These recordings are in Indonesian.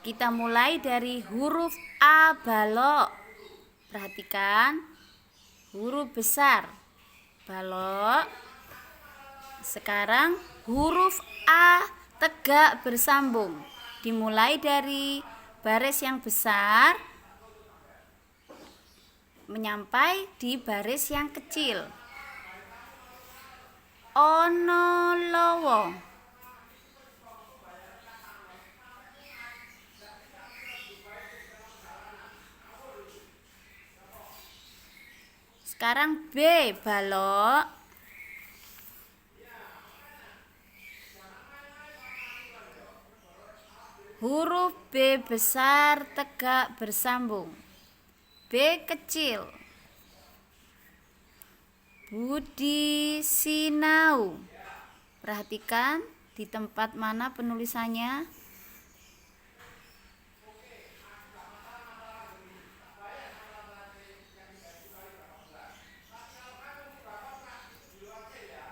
Kita mulai dari huruf A balok. Perhatikan huruf besar balok. Sekarang huruf A tegak bersambung. Dimulai dari baris yang besar menyampai di baris yang kecil. Ono lowo. Sekarang B balok. Huruf B besar tegak bersambung. B kecil. Budi sinau. Perhatikan di tempat mana penulisannya.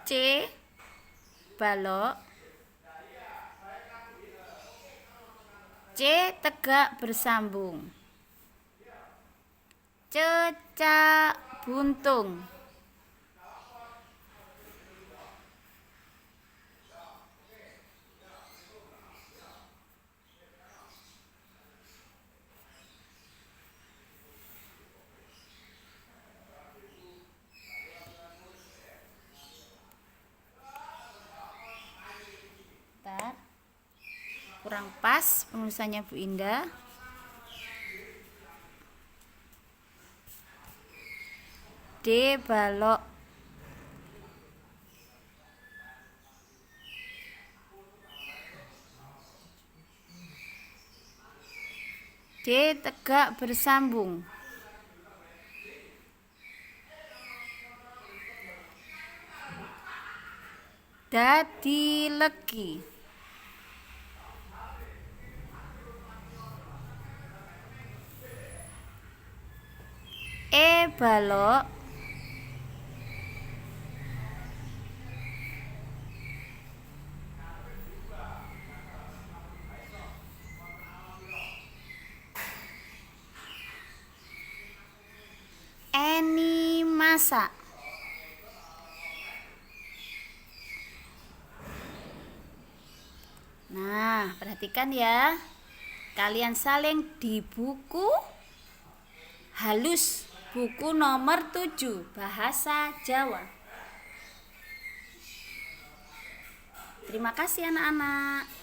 C balok. C tegak bersambung. Cecak buntung. Bentar. Kurang pas penulisannya Bu Indah. D balok. D tegak bersambung. Dadi legi. E balok. Eni masak. Nah, perhatikan ya. Kalian saling di buku halus, buku nomor 7 Bahasa Jawa. Terima kasih anak-anak.